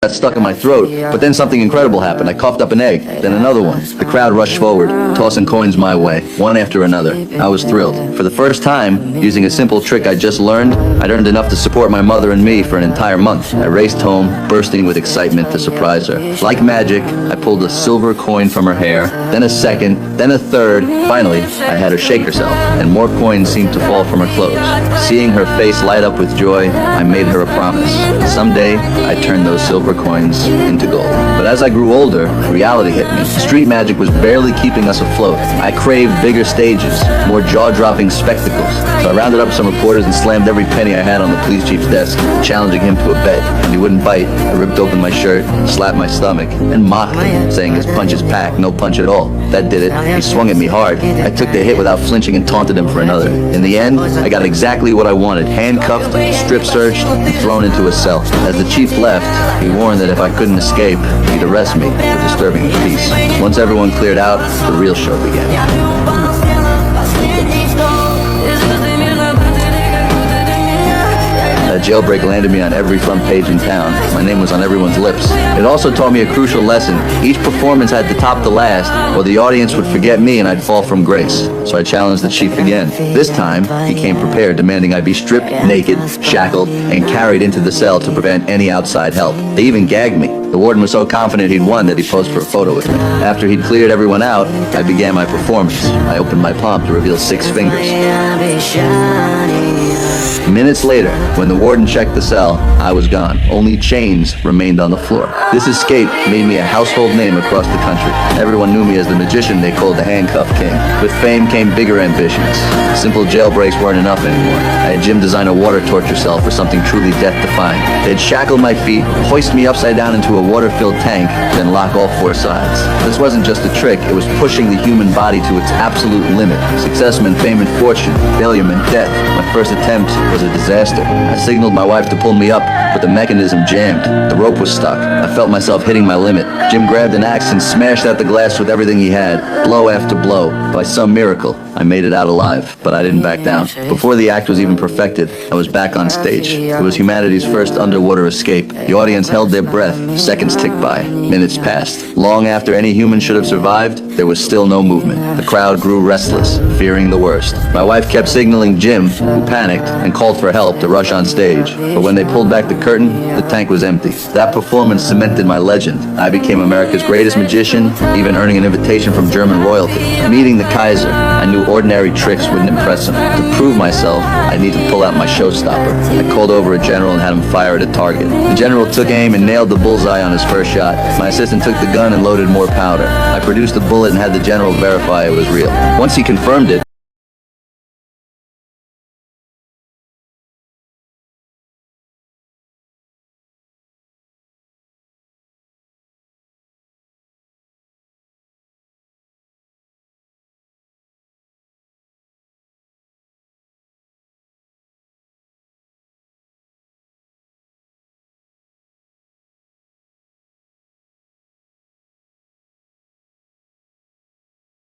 got stuck in my throat, but then something incredible happened. I coughed up an egg, then another one. The crowd rushed forward, tossing coins my way, one after another. I was thrilled. For the first time, using a simple trick I just learned, I'd earned enough to support my mother and me for an entire month. I raced home, bursting with excitement to surprise her. Like magic, I pulled a silver coin from her hair, then a second, then a third. Finally, I had her shake herself, and more coins seemed to fall from her clothes. Seeing her face light up with joy, I made her a promise. Someday, I'd turn those silver coins into gold. But as I grew older, reality hit me. Street magic was barely keeping us afloat. I craved bigger stages, more jaw-dropping spectacles. So I rounded up some reporters and slammed every penny I had on the police chief's desk, challenging him to a bet. And he wouldn't bite. I ripped open my shirt, slapped my stomach, and mocked him, saying his punch is packed, no punch at all. That did it. He swung at me hard. I took the hit without flinching and taunted him for another. In the end, I got exactly what I wanted. Handcuffed, strip searched, and thrown into a cell. As the chief left, he warned that if I couldn't escape, he'd arrest me for disturbing the peace. Once everyone cleared out, the real show began. That jailbreak landed me on every front page in town. My name was on everyone's lips. It also taught me a crucial lesson. Each performance had to top the last, or the audience would forget me and I'd fall from grace. So I challenged the chief again. This time, he came prepared, demanding I be stripped naked, shackled, and carried into the cell to prevent any outside help. They even gagged me. The warden was so confident he'd won that he posed for a photo with me. After he'd cleared everyone out, I began my performance. I opened my palm to reveal 6 fingers. Minutes later, when the warden checked the cell, I was gone. Only chains remained on the floor. This escape made me a household name across the country. Everyone knew me as the magician they called the Handcuff King. With fame came bigger ambitions. Simple jailbreaks weren't enough anymore. I had Jim design a water torture cell for something truly death-defying. They'd shackle my feet, hoist me upside down into a water-filled tank, then lock all 4 sides. This wasn't just a trick, it was pushing the human body to its absolute limit. Success meant fame and fortune. Failure meant death. My first attempt was a disaster. I signaled my wife to pull me up, but the mechanism jammed. The rope was stuck. I felt myself hitting my limit. Jim grabbed an axe and smashed out the glass with everything he had, blow after blow. By some miracle, I made it out alive, but I didn't back down. Before the act was even perfected, I was back on stage. It was humanity's first underwater escape. The audience held their breath. Seconds ticked by. Minutes passed. Long after any human should have survived, there was still no movement. The crowd grew restless, fearing the worst. My wife kept signaling Jim, who panicked and called for help to rush on stage. But when they pulled back the curtain, the tank was empty. That performance cemented my legend. I became America's greatest magician, even earning an invitation from German royalty. Meeting the Kaiser, I knew ordinary tricks wouldn't impress him. To prove myself, I needed to pull out my showstopper. I called over a general and had him fire at a target. The general took aim and nailed the bullseye on his first shot. My assistant took the gun and loaded more powder. I produced the bullet and had the general verify it was real. Once he confirmed it,